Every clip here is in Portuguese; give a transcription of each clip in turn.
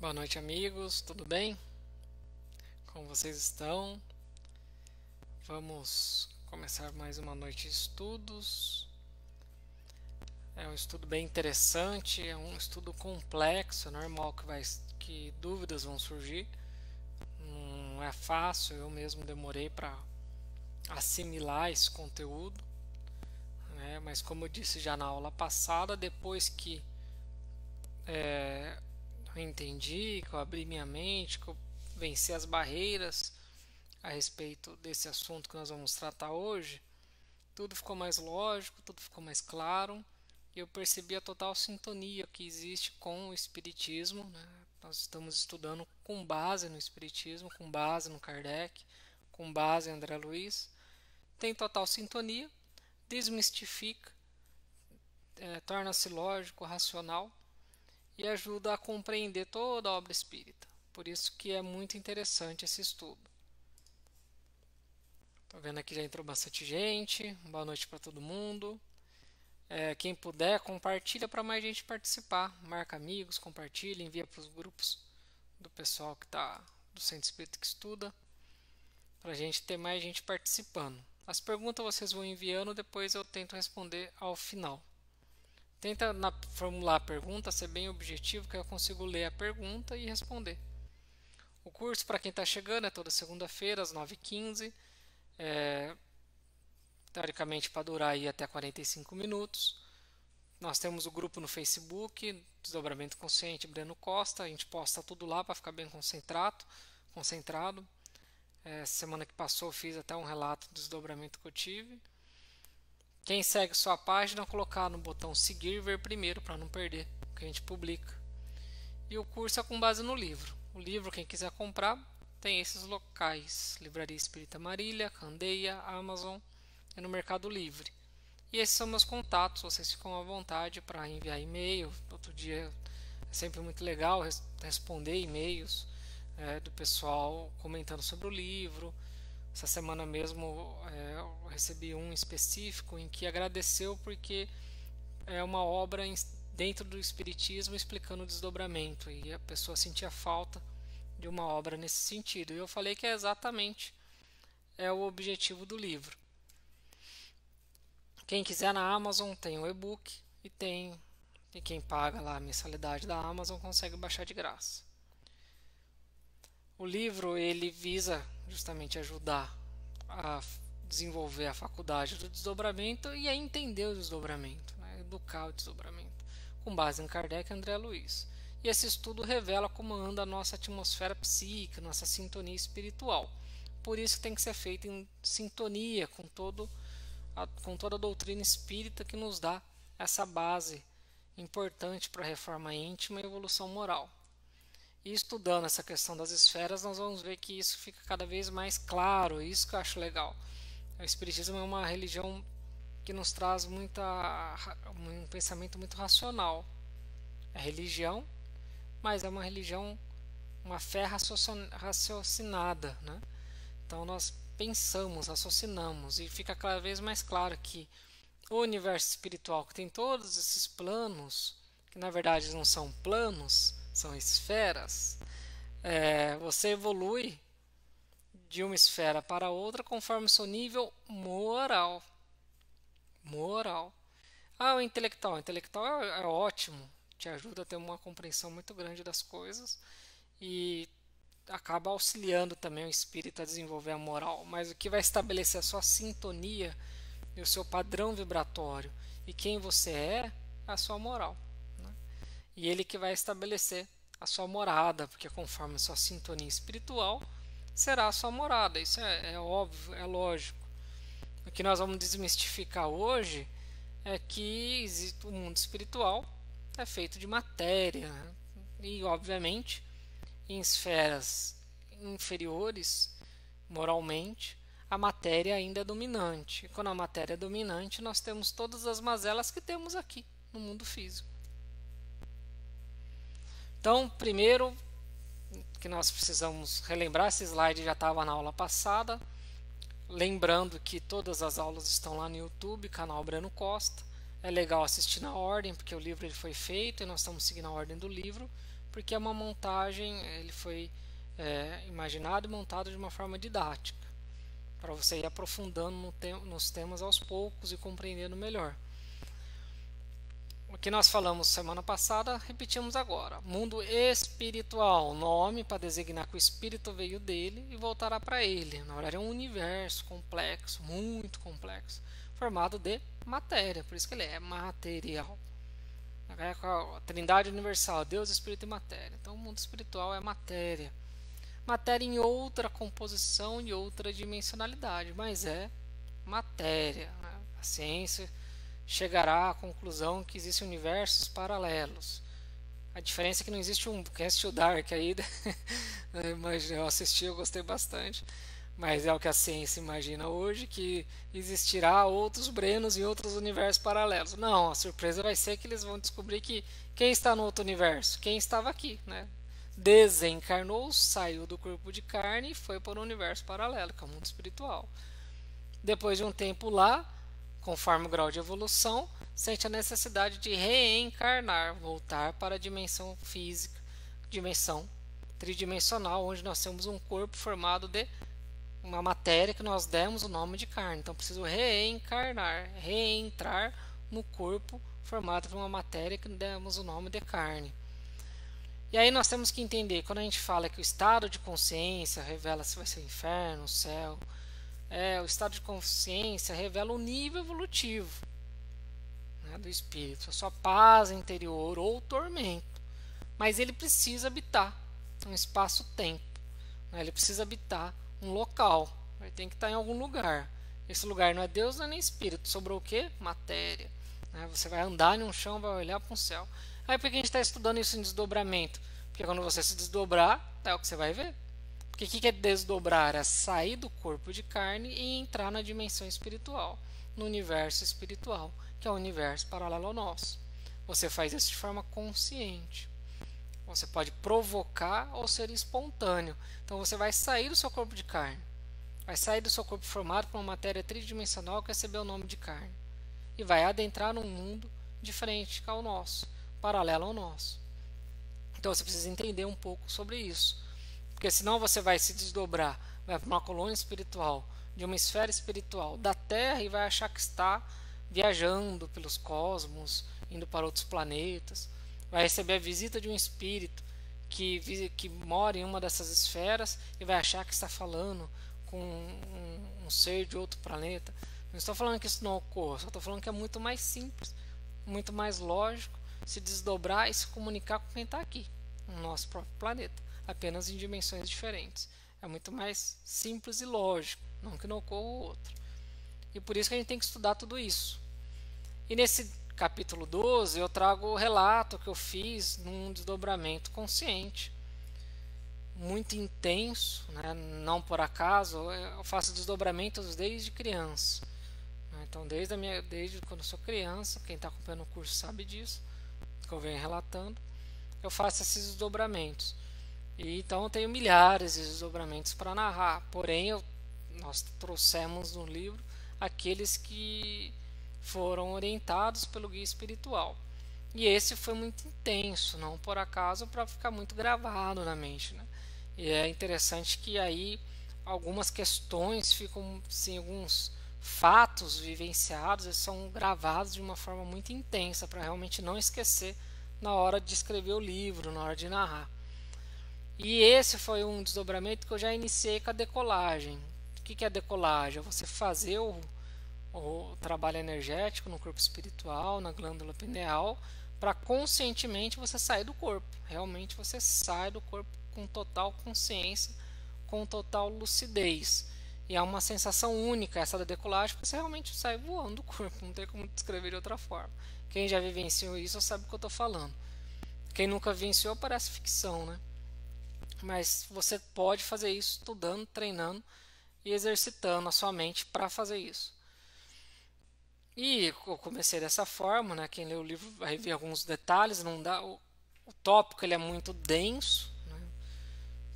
Boa noite, amigos. Tudo bem? Como vocês estão? Vamos começar mais uma noite de estudos. É um estudo bem interessante, é um estudo complexo, é normal que dúvidas vão surgir. Não é fácil, eu mesmo demorei para assimilar esse conteúdo, né? Mas como eu disse já na aula passada, depois que eu entendi, que eu abri minha mente, que eu venci as barreiras a respeito desse assunto que nós vamos tratar hoje, tudo ficou mais lógico, tudo ficou mais claro e eu percebi a total sintonia que existe com o Espiritismo, né? Nós estamos estudando com base no Espiritismo, com base no Kardec, com base em André Luiz. Tem total sintonia, desmistifica, torna-se lógico, racional e ajuda a compreender toda a obra espírita. Por isso que é muito interessante esse estudo. Tô vendo aqui já entrou bastante gente. Boa noite para todo mundo. Quem puder, compartilha para mais gente participar. Marca amigos, compartilha, envia para os grupos do pessoal que está do Centro Espírita que estuda, para a gente ter mais gente participando. As perguntas vocês vão enviando, depois eu tento responder ao final. Tenta formular a pergunta, ser bem objetivo, que eu consigo ler a pergunta e responder. O curso, para quem está chegando, é toda segunda-feira, às 9h15. Teoricamente para durar aí até 45 minutos. Nós temos o grupo no Facebook, Desdobramento Consciente Breno Costa. A gente posta tudo lá para ficar bem concentrado. Semana que passou fiz até um relato do desdobramento que eu tive. Quem segue sua página, colocar no botão seguir e ver primeiro para não perder o que a gente publica. E o curso é com base no livro. O livro, quem quiser comprar, tem esses locais: Livraria Espírita Marília, Candeia, Amazon e no Mercado Livre. E esses são meus contatos, vocês ficam à vontade para enviar e-mail. Outro dia é sempre muito legal responder e-mails do pessoal comentando sobre o livro. Essa semana mesmo eu recebi um específico em que agradeceu porque é uma obra dentro do Espiritismo explicando o desdobramento, e a pessoa sentia falta de uma obra nesse sentido. E eu falei que é exatamente o objetivo do livro. Quem quiser, na Amazon tem o e-book e quem paga lá a mensalidade da Amazon consegue baixar de graça. O livro ele visa justamente ajudar a desenvolver a faculdade do desdobramento e a entender o desdobramento, né? Educar o desdobramento, com base em Kardec e André Luiz. E esse estudo revela como anda a nossa atmosfera psíquica, nossa sintonia espiritual. Por isso tem que ser feito em sintonia com toda a doutrina espírita, que nos dá essa base importante para a reforma íntima e evolução moral. E estudando essa questão das esferas, nós vamos ver que isso fica cada vez mais claro. Isso que eu acho legal. O Espiritismo é uma religião que nos traz um pensamento muito racional. É religião, mas é uma religião, uma fé raciocinada, né? Então nós pensamos, raciocinamos, e fica cada vez mais claro que o universo espiritual, que tem todos esses planos, que na verdade não são planos, são esferas, você evolui de uma esfera para outra conforme o seu nível moral. O intelectual. O intelectual é ótimo, te ajuda a ter uma compreensão muito grande das coisas e acaba auxiliando também o espírito a desenvolver a moral. Mas o que vai estabelecer a sua sintonia e o seu padrão vibratório e quem você é a sua moral, né? E ele que vai estabelecer a sua morada, porque conforme a sua sintonia espiritual será a sua morada. Isso é óbvio, é lógico. O que nós vamos desmistificar hoje é que o mundo espiritual é feito de matéria, né? E obviamente em esferas inferiores moralmente a matéria ainda é dominante. E quando a matéria é dominante, nós temos todas as mazelas que temos aqui no mundo físico. Então, primeiro que nós precisamos relembrar, esse slide já estava na aula passada, lembrando que todas as aulas estão lá no YouTube, canal Breno Costa. É legal assistir na ordem, porque o livro ele foi feito e nós estamos seguindo a ordem do livro, porque é uma montagem, ele foi imaginado e montado de uma forma didática, para você ir aprofundando nos temas aos poucos e compreendendo melhor. O que nós falamos semana passada, repetimos agora. Mundo espiritual, nome para designar que o espírito veio dele e voltará para ele. Na verdade é um universo complexo, muito complexo, formado de matéria, por isso que ele é material. É a Trindade universal, Deus, Espírito e matéria. Então o mundo espiritual é matéria. Matéria em outra composição e outra dimensionalidade, mas é matéria. Né? A ciência chegará à conclusão que existem universos paralelos. A diferença é que não existe um. Quem assistiu Dark aí, mas eu assisti, eu gostei bastante. Mas é o que a ciência imagina hoje, que existirá outros Brenos em outros universos paralelos. Não, a surpresa vai ser que eles vão descobrir que quem está no outro universo, quem estava aqui, né? Desencarnou, saiu do corpo de carne e foi para o universo paralelo, que é o mundo espiritual. Depois de um tempo lá, conforme o grau de evolução, sente a necessidade de reencarnar, voltar para a dimensão física, dimensão tridimensional, onde nós temos um corpo formado de uma matéria que nós demos o nome de carne. Então preciso reencarnar, reentrar no corpo formado por uma matéria que demos o nome de carne. E aí nós temos que entender, quando a gente fala que o estado de consciência revela se vai ser inferno, o céu, o estado de consciência revela o nível evolutivo, né, do espírito, a sua paz interior ou tormento. Mas ele precisa habitar um espaço-tempo, né, ele precisa habitar um local, ele tem que estar em algum lugar. Esse lugar não é Deus, não é nem espírito. Sobrou o que? Matéria. Né? Você vai andar em um chão, vai olhar para um céu. Aí por que a gente está estudando isso em desdobramento? Porque quando você se desdobrar, é o que você vai ver. Porque o que é desdobrar? É sair do corpo de carne e entrar na dimensão espiritual, no universo espiritual, que é o universo paralelo ao nosso. Você faz isso de forma consciente. Você pode provocar ou ser espontâneo. Então você vai sair do seu corpo de carne. Vai sair do seu corpo formado por uma matéria tridimensional que recebeu o nome de carne. E vai adentrar num mundo diferente ao nosso, paralelo ao nosso. Então você precisa entender um pouco sobre isso. Porque senão você vai se desdobrar, vai para uma colônia espiritual, de uma esfera espiritual da Terra e vai achar que está viajando pelos cosmos, indo para outros planetas. Vai receber a visita de um espírito que mora em uma dessas esferas e vai achar que está falando com um ser de outro planeta. Não estou falando que isso não ocorra, só estou falando que é muito mais simples, muito mais lógico se desdobrar e se comunicar com quem está aqui, no nosso próprio planeta, apenas em dimensões diferentes. É muito mais simples e lógico, não que não ocorra o outro. E por isso que a gente tem que estudar tudo isso. E nesse capítulo 12 eu trago o relato que eu fiz num desdobramento consciente, muito intenso, né? Não por acaso, eu faço desdobramentos desde criança. Então desde quando eu sou criança, quem está acompanhando o curso sabe disso, que eu venho relatando, eu faço esses desdobramentos. E então eu tenho milhares de desdobramentos para narrar, porém nós trouxemos no livro aqueles que foram orientados pelo guia espiritual. E esse foi muito intenso, não por acaso, para ficar muito gravado na mente, né? E é interessante que aí algumas questões ficam, sim, alguns fatos vivenciados, eles são gravados de uma forma muito intensa para realmente não esquecer na hora de escrever o livro, na hora de narrar. E esse foi um desdobramento que eu já iniciei com a decolagem. O que é a decolagem? É você fazer o trabalho energético no corpo espiritual, na glândula pineal, para conscientemente você sair do corpo. Realmente você sai do corpo com total consciência, com total lucidez. E é uma sensação única essa da decolagem, porque você realmente sai voando do corpo, não tem como descrever de outra forma. Quem já vivenciou isso sabe o que eu estou falando. Quem nunca vivenciou parece ficção, né? Mas você pode fazer isso estudando, treinando e exercitando a sua mente para fazer isso. E eu comecei dessa forma, né? Quem lê o livro vai ver alguns detalhes, não dá o tópico ele é muito denso, né?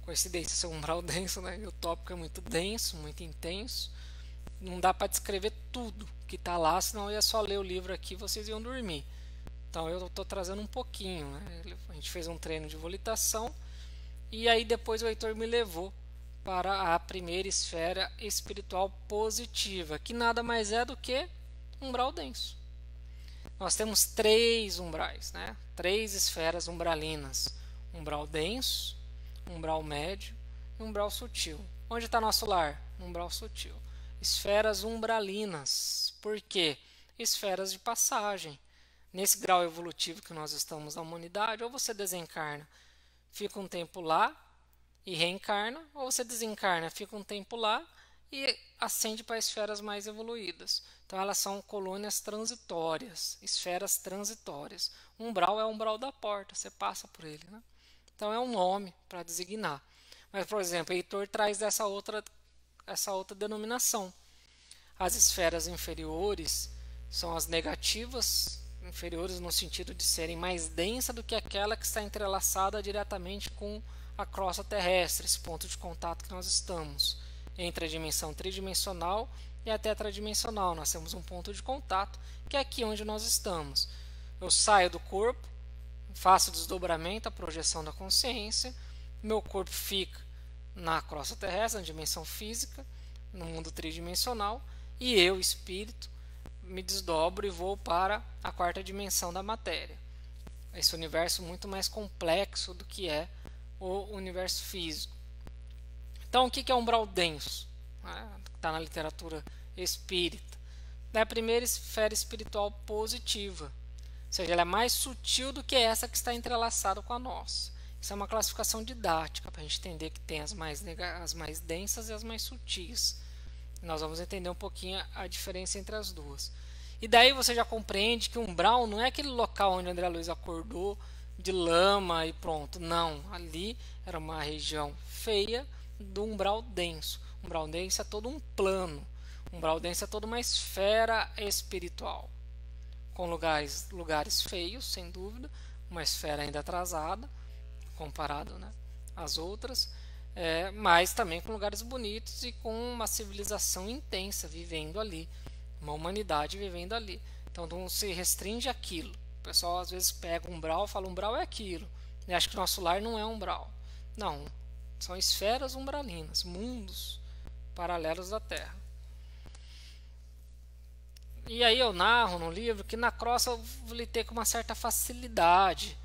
Coincidência ser um umbral denso, né? E o tópico é muito denso, muito intenso. Não dá para descrever tudo que está lá, senão eu ia só ler o livro aqui e vocês iam dormir. Então eu estou trazendo um pouquinho, né? A gente fez um treino de volitação e aí depois o Heitor me levou para a primeira esfera espiritual positiva, que nada mais é do que umbral denso. Nós temos três umbrais, né? Três esferas umbralinas: umbral denso, umbral médio e umbral sutil. Onde está nosso lar? Umbral sutil. Esferas umbralinas. Por quê? Esferas de passagem. Nesse grau evolutivo que nós estamos na humanidade, ou você desencarna, fica um tempo lá e reencarna, ou você desencarna, fica um tempo lá e ascende para esferas mais evoluídas. Então elas são colônias transitórias, esferas transitórias. Umbral é o umbral da porta, você passa por ele, né? Então é um nome para designar. Mas, por exemplo, Heitor traz essa outra denominação. As esferas inferiores são as negativas, inferiores no sentido de serem mais densas do que aquela que está entrelaçada diretamente com a crosta terrestre, esse ponto de contato que nós estamos, entre a dimensão tridimensional e a tetradimensional. Nós temos um ponto de contato, que é aqui onde nós estamos. Eu saio do corpo, faço o desdobramento, a projeção da consciência, meu corpo fica na crosta terrestre, na dimensão física, no mundo tridimensional, e eu, espírito, me desdobro e vou para a quarta dimensão da matéria. Esse universo muito mais complexo do que é o universo físico. Então, o que é umbral denso? Está na literatura espírita. É a primeira esfera espiritual positiva. Ou seja, ela é mais sutil do que essa que está entrelaçada com a nossa. Isso é uma classificação didática para a gente entender que tem as mais densas e as mais sutis. Nós vamos entender um pouquinho a diferença entre as duas. E daí você já compreende que o umbral não é aquele local onde André Luiz acordou de lama e pronto. Não, ali era uma região feia do umbral denso. O umbral denso é todo um plano. O umbral denso é toda uma esfera espiritual, com lugares feios, sem dúvida, uma esfera ainda atrasada, comparado, né, às outras, mas também com lugares bonitos e com uma civilização intensa vivendo ali, uma humanidade vivendo ali. Então não se restringe àquilo. O pessoal às vezes pega umbral e fala umbral é aquilo. E acha que nosso lar não é umbral. Não, são esferas umbralinas, mundos paralelos da Terra. E aí eu narro no livro que na crosta eu lidei com uma certa facilidade,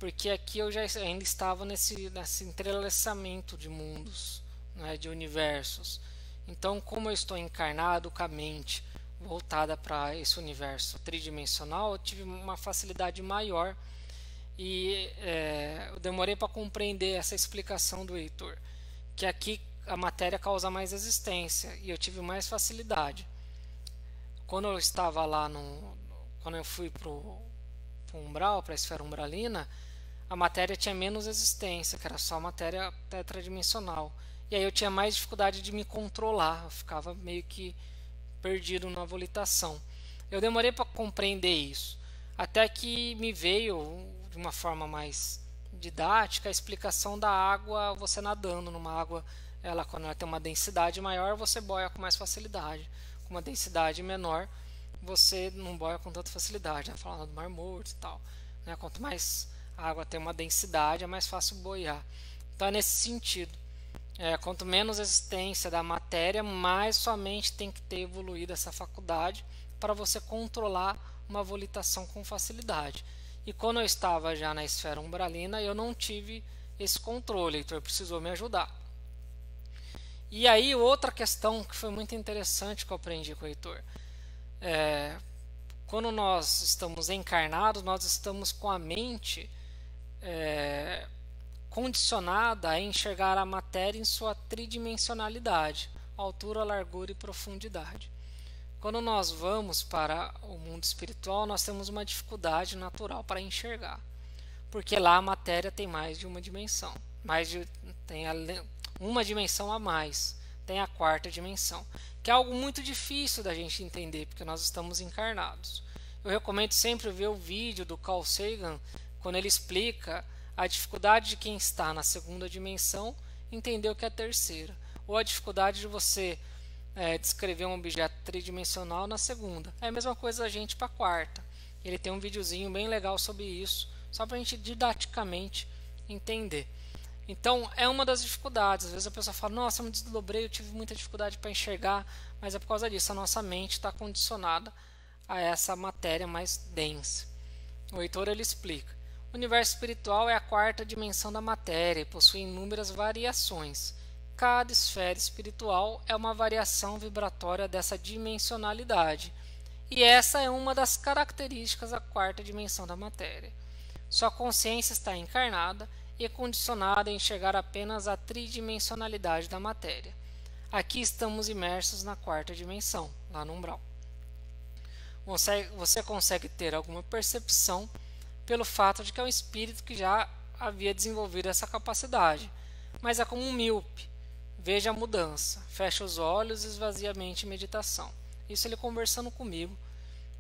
porque aqui eu já ainda estava nesse entrelaçamento de mundos, né, de universos. Então, como eu estou encarnado com a mente voltada para esse universo tridimensional, eu tive uma facilidade maior e eu demorei para compreender essa explicação do Heitor, que aqui a matéria causa mais resistência e eu tive mais facilidade. Quando eu estava lá, quando eu fui para o umbral, para a esfera umbralina, a matéria tinha menos resistência, que era só matéria tetradimensional. E aí eu tinha mais dificuldade de me controlar, eu ficava meio que perdido na volitação. Eu demorei para compreender isso, até que me veio, de uma forma mais didática, a explicação da água, você nadando numa água, quando ela tem uma densidade maior, você boia com mais facilidade. Com uma densidade menor, você não boia com tanta facilidade, né? Falando do Mar Morto e tal, né? Quanto mais a água tem uma densidade, é mais fácil boiar. Então é nesse sentido. Quanto menos resistência da matéria, mais sua mente tem que ter evoluído essa faculdade para você controlar uma volitação com facilidade. E quando eu estava já na esfera umbralina, eu não tive esse controle, então precisou me ajudar. E aí outra questão que foi muito interessante que eu aprendi com o Heitor, quando nós estamos encarnados, nós estamos com a mente condicionada a enxergar a matéria em sua tridimensionalidade, altura, largura e profundidade. Quando nós vamos para o mundo espiritual, nós temos uma dificuldade natural para enxergar, porque lá a matéria tem mais de uma dimensão, tem uma dimensão a mais, tem a quarta dimensão, que é algo muito difícil da gente entender, porque nós estamos encarnados. Eu recomendo sempre ver o vídeo do Carl Sagan, quando ele explica a dificuldade de quem está na segunda dimensão entender o que é a terceira, ou a dificuldade de você descrever um objeto tridimensional na segunda. É a mesma coisa a gente para a quarta. Ele tem um videozinho bem legal sobre isso, só para a gente didaticamente entender. Então, é uma das dificuldades. Às vezes a pessoa fala, nossa, eu me desdobrei, eu tive muita dificuldade para enxergar, mas é por causa disso, a nossa mente está condicionada a essa matéria mais densa. O Heitor ele explica: o universo espiritual é a quarta dimensão da matéria e possui inúmeras variações. Cada esfera espiritual é uma variação vibratória dessa dimensionalidade, e essa é uma das características da quarta dimensão da matéria. Sua consciência está encarnada e condicionada a enxergar apenas a tridimensionalidade da matéria. Aqui estamos imersos na quarta dimensão, lá no umbral. Você consegue ter alguma percepção pelo fato de que é um espírito que já havia desenvolvido essa capacidade, mas é como um míope. Veja a mudança, fecha os olhos e esvazia a mente em meditação. Isso ele conversando comigo,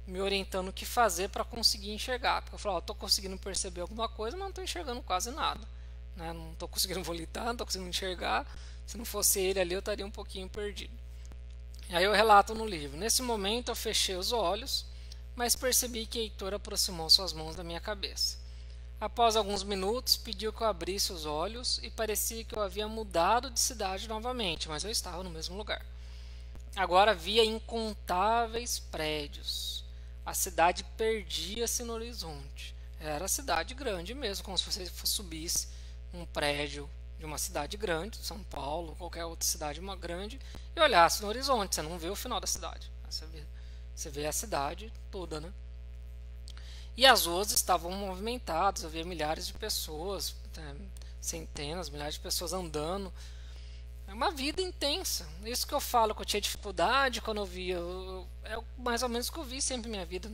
me orientando o que fazer para conseguir enxergar. Porque eu falo, estou conseguindo perceber alguma coisa, mas não estou enxergando quase nada. Né? Não estou conseguindo volitar, não estou conseguindo enxergar. Se não fosse ele ali, eu estaria um pouquinho perdido. E aí eu relato no livro: nesse momento eu fechei os olhos, mas percebi que Heitor aproximou suas mãos da minha cabeça. Após alguns minutos, pediu que eu abrisse os olhos e parecia que eu havia mudado de cidade novamente, mas eu estava no mesmo lugar. Agora via incontáveis prédios. A cidade perdia-se no horizonte. Era cidade grande mesmo, como se você subisse um prédio de uma cidade grande, São Paulo, qualquer outra cidade uma grande, e olhasse no horizonte. Você não vê o final da cidade. Você vê a cidade toda, né? E as ruas estavam movimentadas, havia milhares de pessoas, centenas, milhares de pessoas andando. É uma vida intensa. Isso que eu falo que eu tinha dificuldade quando eu via. É mais ou menos o que eu vi sempre na minha vida,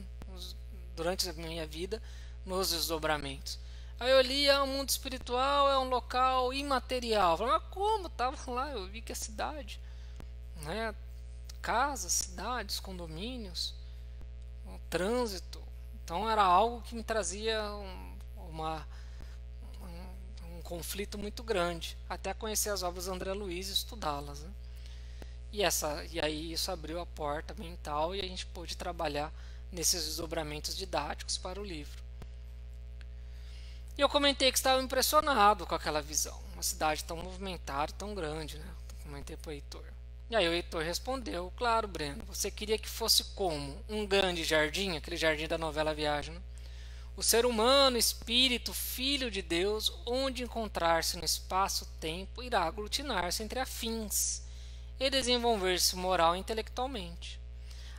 durante a minha vida, nos desdobramentos. Aí eu li, o mundo espiritual é um local imaterial. Eu falei, mas como? Estava lá, eu vi que é cidade. Né? Casas, cidades, condomínios, um trânsito. Então era algo que me trazia um conflito muito grande, até conhecer as obras do André Luiz e estudá-las. Né? E aí isso abriu a porta mental e a gente pôde trabalhar nesses desdobramentos didáticos para o livro. E eu comentei que estava impressionado com aquela visão, uma cidade tão movimentada, tão grande, né? Comentei para o Heitor. E aí o Heitor respondeu: claro, Breno, você queria que fosse como? Um grande jardim, aquele jardim da novela Viagem, né? O ser humano, espírito, filho de Deus, onde encontrar-se no espaço-tempo, irá aglutinar-se entre afins e desenvolver-se moral e intelectualmente.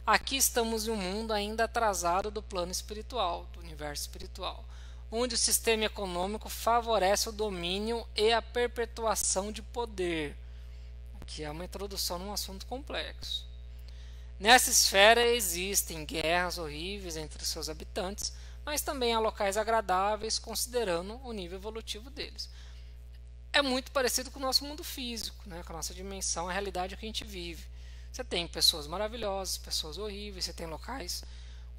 Aqui estamos em um mundo ainda atrasado do plano espiritual, do universo espiritual, onde o sistema econômico favorece o domínio e a perpetuação de poder, que é uma introdução num assunto complexo. Nessa esfera existem guerras horríveis entre os seus habitantes, mas também há locais agradáveis considerando o nível evolutivo deles. É muito parecido com o nosso mundo físico, né? Com a nossa dimensão, a realidade que a gente vive. Você tem pessoas maravilhosas, pessoas horríveis, você tem locais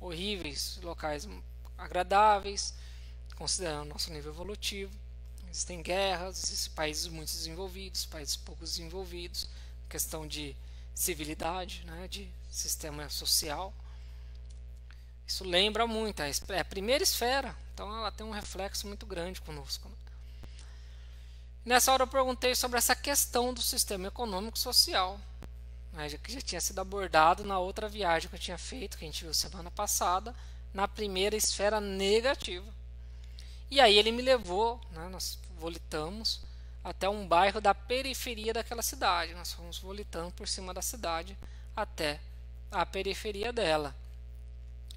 horríveis, locais agradáveis, considerando o nosso nível evolutivo. Existem guerras, existem países muito desenvolvidos, países pouco desenvolvidos, questão de civilidade, né, de sistema social. Isso lembra muito, é a primeira esfera, então ela tem um reflexo muito grande conosco. Nessa hora eu perguntei sobre essa questão do sistema econômico social, né, que já tinha sido abordado na outra viagem que eu tinha feito, que a gente viu semana passada, na primeira esfera negativa. E aí ele me levou, né, nós volitamos até um bairro da periferia daquela cidade. Nós fomos volitando por cima da cidade até a periferia dela.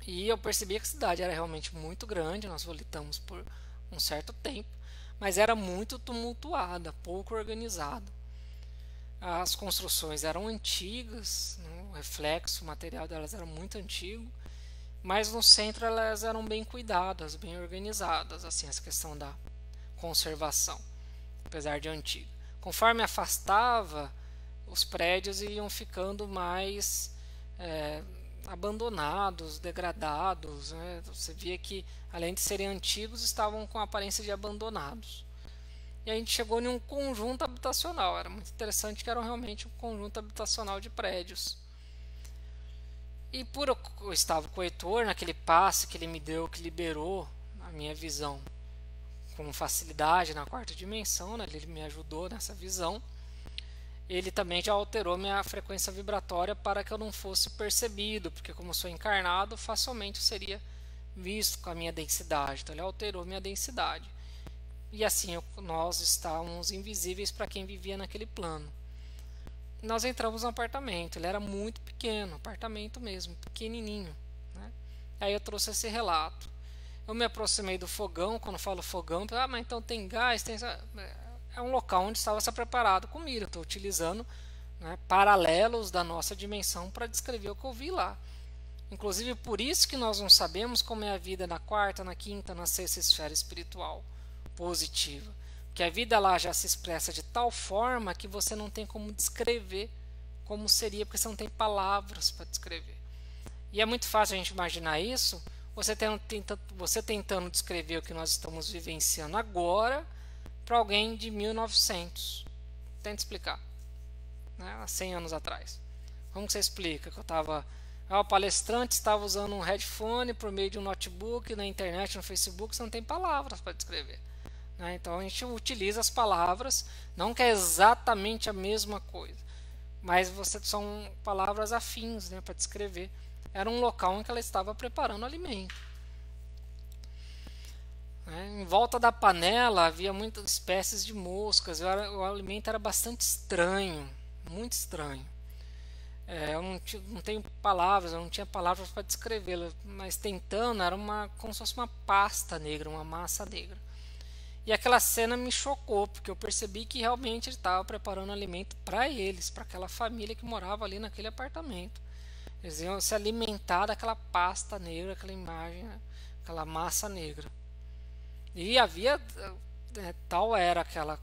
E eu percebi que a cidade era realmente muito grande. Nós volitamos por um certo tempo, mas era muito tumultuada, pouco organizada. As construções eram antigas, né, o reflexo, o material delas era muito antigo. Mas no centro elas eram bem cuidadas, bem organizadas, assim, essa questão da conservação, apesar de antiga. Conforme afastava, os prédios iam ficando mais abandonados, degradados. Né? Você via que, além de serem antigos, estavam com a aparência de abandonados. E a gente chegou em um conjunto habitacional. Era muito interessante que era realmente um conjunto habitacional de prédios. E por eu estava com o Heitor, naquele passe que ele me deu, que liberou a minha visão com facilidade na quarta dimensão, né? Ele me ajudou nessa visão. Ele também já alterou minha frequência vibratória para que eu não fosse percebido, porque como eu sou encarnado, facilmente eu seria visto com a minha densidade. Então ele alterou minha densidade. E assim nós estávamos invisíveis para quem vivia naquele plano. Nós entramos no apartamento, ele era muito pequeno, apartamento mesmo, pequenininho, né? Aí eu trouxe esse relato. Eu me aproximei do fogão, quando falo fogão, mas então tem gás, tem... É um local onde estava se preparado comida. Estou utilizando, né, paralelos da nossa dimensão para descrever o que eu vi lá. Inclusive por isso que nós não sabemos como é a vida na quarta, na quinta, na sexta esfera espiritual positiva. Porque a vida lá já se expressa de tal forma que você não tem como descrever como seria, porque você não tem palavras para descrever. E é muito fácil a gente imaginar isso, você tentando descrever o que nós estamos vivenciando agora para alguém de 1900. Tenta explicar, né? Há 100 anos atrás. Como que você explica? Que o palestrante estava usando um headphone por meio de um notebook, na internet, no Facebook, você não tem palavras para descrever. Então a gente utiliza as palavras, não que é exatamente a mesma coisa, mas são palavras afins, né, para descrever. Era um local em que ela estava preparando alimento. Em volta da panela havia muitas espécies de moscas, o alimento era bastante estranho, muito estranho. Eu não tenho palavras, eu não tinha palavras para descrevê-la, mas tentando, era como se fosse uma pasta negra, uma massa negra. E aquela cena me chocou, porque eu percebi que realmente ele estava preparando alimento para eles, para aquela família que morava ali naquele apartamento. Eles iam se alimentar daquela pasta negra, aquela imagem, né? Aquela massa negra. E havia, tal era aquela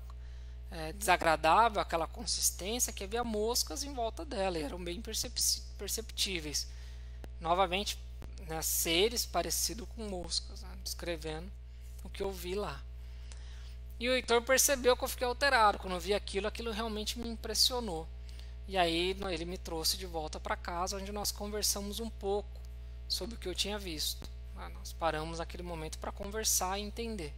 desagradável, aquela consistência, que havia moscas em volta dela, e eram bem perceptíveis. Novamente, né, seres parecidos com moscas, né, descrevendo o que eu vi lá. E o Heitor percebeu que eu fiquei alterado. Quando eu vi aquilo realmente me impressionou. E aí ele me trouxe de volta para casa, onde nós conversamos um pouco sobre o que eu tinha visto. Nós paramos naquele momento para conversar e entender.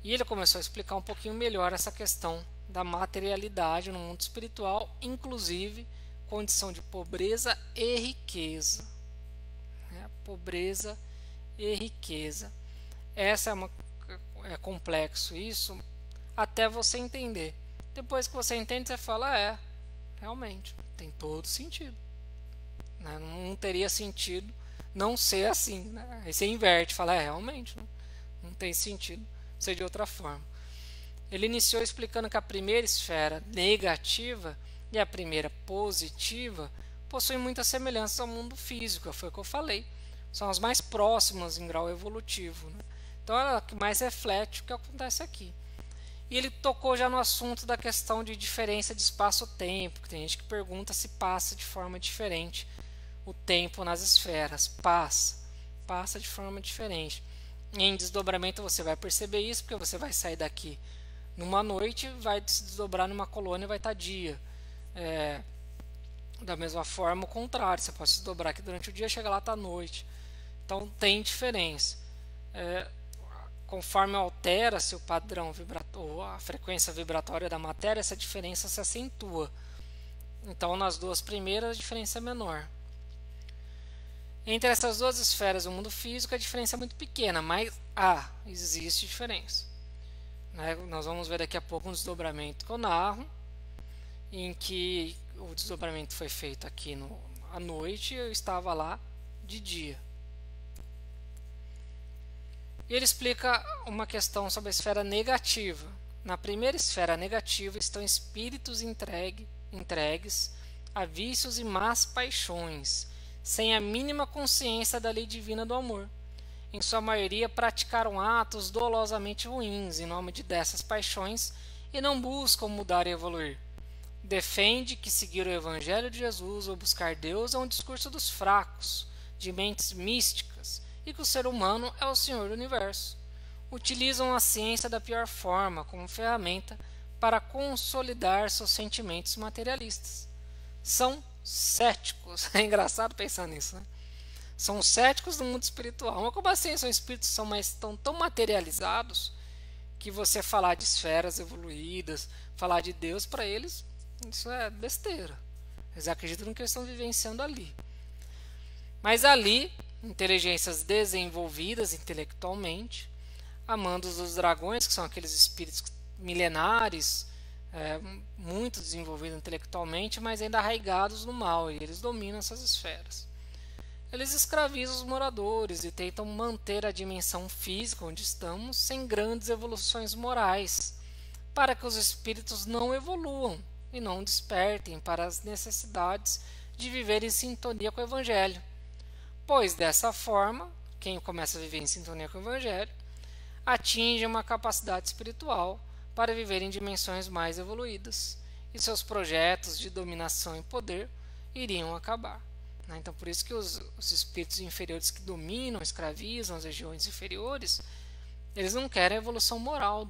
E ele começou a explicar um pouquinho melhor essa questão da materialidade no mundo espiritual, inclusive condição de pobreza e riqueza. Pobreza e riqueza. É complexo isso até você entender. Depois que você entende, você fala, realmente, tem todo sentido. Não teria sentido não ser assim, né? Aí você inverte, fala, realmente, não tem sentido ser de outra forma. Ele iniciou explicando que a primeira esfera negativa e a primeira positiva possuem muitas semelhanças ao mundo físico, foi o que eu falei. São as mais próximas em grau evolutivo, né? Então ela que mais reflete o que acontece aqui. E ele tocou já no assunto da questão de diferença de espaço-tempo, que tem gente que pergunta se passa de forma diferente o tempo nas esferas. Passa de forma diferente. Em desdobramento você vai perceber isso, porque você vai sair daqui numa noite, vai se desdobrar numa colônia e vai estar dia. Da mesma forma, o contrário, você pode se desdobrar aqui durante o dia, chega lá, está à noite. Então tem diferença. Conforme altera-se o padrão vibratório, a frequência vibratória da matéria, essa diferença se acentua. Então, nas duas primeiras, a diferença é menor. Entre essas duas esferas do mundo físico, a diferença é muito pequena, mas existe diferença. Nós vamos ver daqui a pouco um desdobramento que eu narro, em que o desdobramento foi feito aqui à noite e eu estava lá de dia. E ele explica uma questão sobre a esfera negativa. Na primeira esfera negativa estão espíritos entregues a vícios e más paixões, sem a mínima consciência da lei divina do amor. Em sua maioria praticaram atos dolosamente ruins em nome dessas paixões e não buscam mudar e evoluir. Defende que seguir o Evangelho de Jesus ou buscar Deus é um discurso dos fracos, de mentes místicas, e que o ser humano é o Senhor do Universo. Utilizam a ciência da pior forma como ferramenta para consolidar seus sentimentos materialistas. São céticos. É engraçado pensar nisso, né? São céticos do mundo espiritual. Mas como assim? São espíritos que estão tão materializados que você falar de esferas evoluídas, falar de Deus, para eles, isso é besteira. Eles acreditam no que eles estão vivenciando ali. Mas ali, inteligências desenvolvidas intelectualmente, amandos dos dragões, que são aqueles espíritos milenares, muito desenvolvidos intelectualmente, mas ainda arraigados no mal, e eles dominam essas esferas. Eles escravizam os moradores e tentam manter a dimensão física onde estamos sem grandes evoluções morais, para que os espíritos não evoluam e não despertem para as necessidades de viver em sintonia com o Evangelho. Pois dessa forma, quem começa a viver em sintonia com o Evangelho atinge uma capacidade espiritual para viver em dimensões mais evoluídas, e seus projetos de dominação e poder iriam acabar. Então, por isso que os espíritos inferiores que dominam, escravizam as regiões inferiores, eles não querem a evolução moral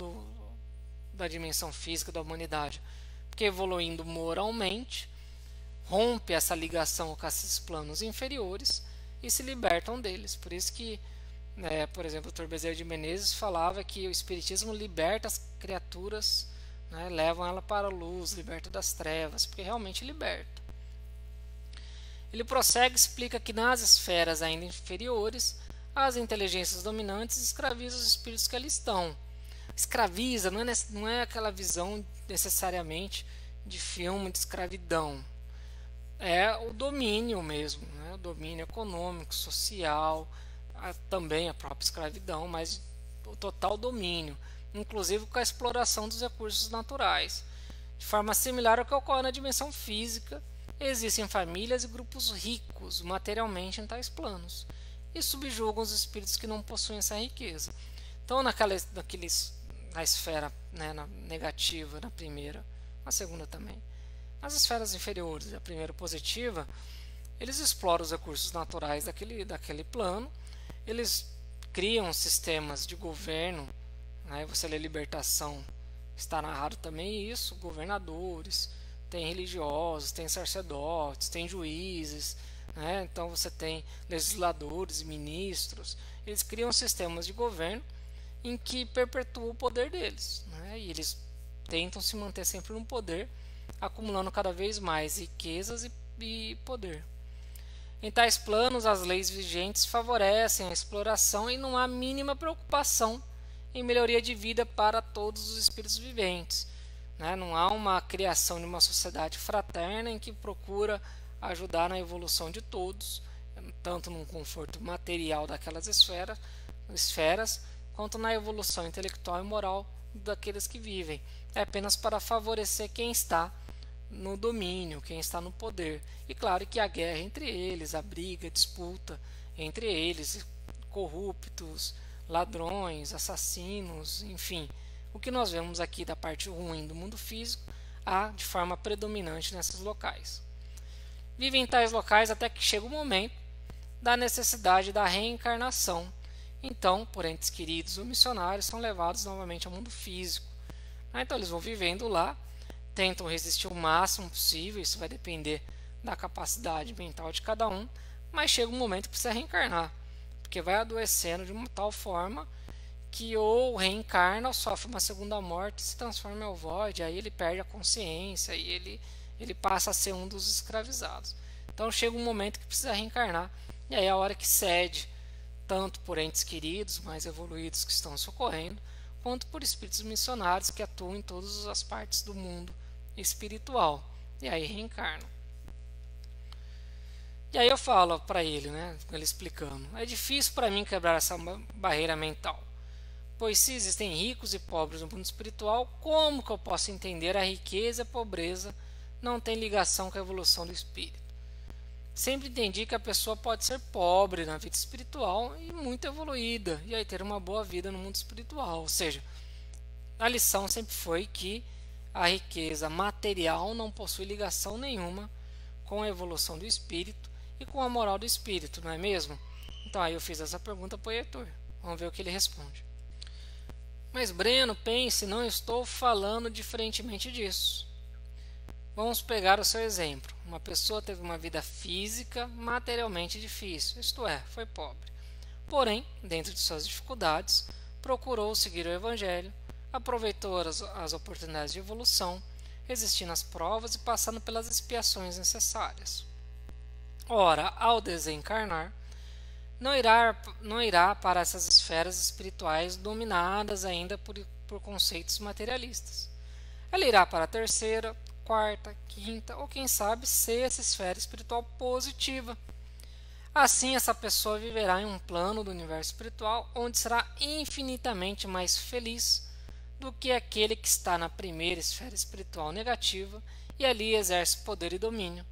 da dimensão física da humanidade, porque evoluindo moralmente, rompe essa ligação com esses planos inferiores e se libertam deles. Por isso que, por exemplo, o Dr. Bezerra de Menezes falava que o Espiritismo liberta as criaturas, levam ela para a luz, liberta das trevas, porque realmente liberta. Ele prossegue e explica que nas esferas ainda inferiores, as inteligências dominantes escravizam os espíritos que ali estão. Escraviza não é aquela visão necessariamente de filme de escravidão. É o domínio mesmo, o domínio econômico, social, também a própria escravidão, mas o total domínio, inclusive com a exploração dos recursos naturais. De forma similar ao que ocorre na dimensão física, existem famílias e grupos ricos materialmente em tais planos e subjugam os espíritos que não possuem essa riqueza. Então, na esfera na negativa, na primeira, na segunda também, nas esferas inferiores, a primeira positiva, eles exploram os recursos naturais daquele plano, eles criam sistemas de governo, você lê Libertação, está narrado também isso, governadores, tem religiosos, tem sacerdotes, tem juízes, então você tem legisladores, ministros. Eles criam sistemas de governo em que perpetuam o poder deles, e eles tentam se manter sempre no poder, acumulando cada vez mais riquezas e poder. Em tais planos, as leis vigentes favorecem a exploração e não há mínima preocupação em melhoria de vida para todos os espíritos viventes. Não há uma criação de uma sociedade fraterna em que procura ajudar na evolução de todos, tanto no conforto material daquelas esferas, quanto na evolução intelectual e moral daqueles que vivem. É apenas para favorecer quem está no domínio, quem está no poder. E claro que a guerra entre eles, a briga, a disputa entre eles, corruptos, ladrões, assassinos, enfim. O que nós vemos aqui da parte ruim do mundo físico há de forma predominante nesses locais. Vivem em tais locais até que chega o momento da necessidade da reencarnação. Então, por entes queridos ou missionários, são levados novamente ao mundo físico. Então, eles vão vivendo lá, tentam resistir o máximo possível, isso vai depender da capacidade mental de cada um, mas chega um momento que precisa reencarnar, porque vai adoecendo de uma tal forma que ou reencarna ou sofre uma segunda morte e se transforma em ovoide, aí ele perde a consciência e ele passa a ser um dos escravizados. Então chega um momento que precisa reencarnar, e aí é a hora que cede, tanto por entes queridos mais evoluídos que estão socorrendo, quanto por espíritos missionários que atuam em todas as partes do mundo espiritual, e aí reencarnam. E aí eu falo para ele, ele explicando, é difícil para mim quebrar essa barreira mental. Pois se existem ricos e pobres no mundo espiritual, como que eu posso entender a riqueza e a pobreza não tem ligação com a evolução do espírito? Sempre entendi que a pessoa pode ser pobre na vida espiritual e muito evoluída, e aí ter uma boa vida no mundo espiritual. Ou seja, a lição sempre foi que a riqueza material não possui ligação nenhuma com a evolução do espírito e com a moral do espírito, não é mesmo? Então aí eu fiz essa pergunta para o Heitor. Vamos ver o que ele responde. Mas Breno, pense, não estou falando diferentemente disso. Vamos pegar o seu exemplo. Uma pessoa teve uma vida física materialmente difícil, isto é, foi pobre. Porém, dentro de suas dificuldades, procurou seguir o Evangelho, aproveitou as oportunidades de evolução, resistindo às provas e passando pelas expiações necessárias. Ora, ao desencarnar, não irá para essas esferas espirituais dominadas ainda por conceitos materialistas. Ela irá para a terceira, quarta, quinta ou quem sabe sexta esfera espiritual positiva. Assim, essa pessoa viverá em um plano do universo espiritual onde será infinitamente mais feliz do que aquele que está na primeira esfera espiritual negativa e ali exerce poder e domínio.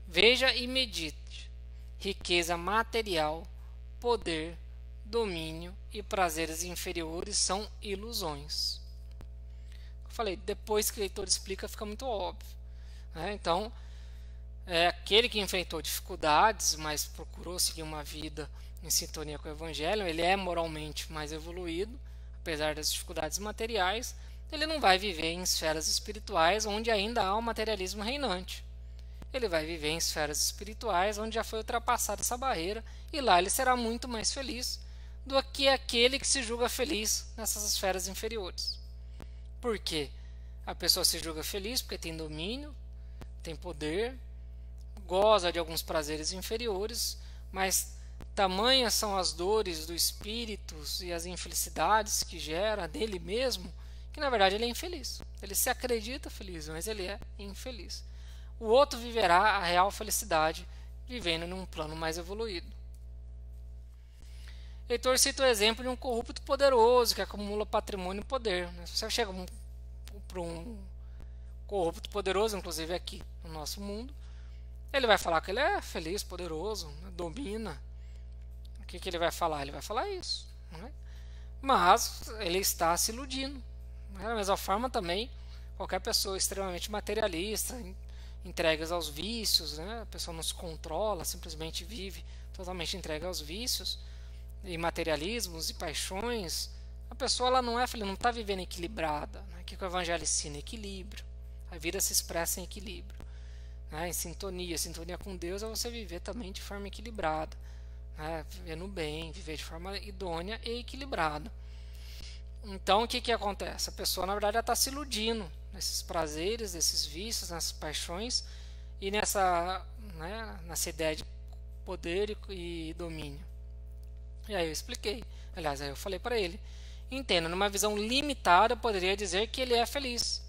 Veja e medite. Riqueza material, poder, domínio e prazeres inferiores são ilusões. Eu falei, depois que o leitor explica, fica muito óbvio. Então, aquele que enfrentou dificuldades, mas procurou seguir uma vida em sintonia com o Evangelho, ele é moralmente mais evoluído, apesar das dificuldades materiais, ele não vai viver em esferas espirituais onde ainda há o materialismo reinante. Ele vai viver em esferas espirituais onde já foi ultrapassada essa barreira e lá ele será muito mais feliz do que aquele que se julga feliz nessas esferas inferiores. Por quê? A pessoa se julga feliz porque tem domínio, tem poder, goza de alguns prazeres inferiores, mas tamanhas são as dores do espírito e as infelicidades que gera dele mesmo, que na verdade ele é infeliz. Ele se acredita feliz, mas ele é infeliz. O outro viverá a real felicidade, vivendo num plano mais evoluído. Heitor cita o exemplo de um corrupto poderoso que acumula patrimônio e poder. Se você chega para um corrupto poderoso, inclusive aqui no nosso mundo, ele vai falar que ele é feliz, poderoso, domina. O que ele vai falar? Ele vai falar isso. Mas ele está se iludindo. Da mesma forma também, qualquer pessoa extremamente materialista, entregas aos vícios, a pessoa não se controla, simplesmente vive totalmente entregue aos vícios e materialismos e paixões, a pessoa ela não é feliz, não está vivendo equilibrada. O que o Evangelho ensina? Equilíbrio. A vida se expressa em equilíbrio, em sintonia. Sintonia com Deus é você viver também de forma equilibrada, viver no bem, viver de forma idônea e equilibrada. Então o que acontece? A pessoa na verdade está se iludindo nesses prazeres, nesses vícios, nessas paixões e nessa ideia de poder e domínio. E aí eu expliquei, aliás, aí eu falei para ele, entenda, numa visão limitada eu poderia dizer que ele é feliz,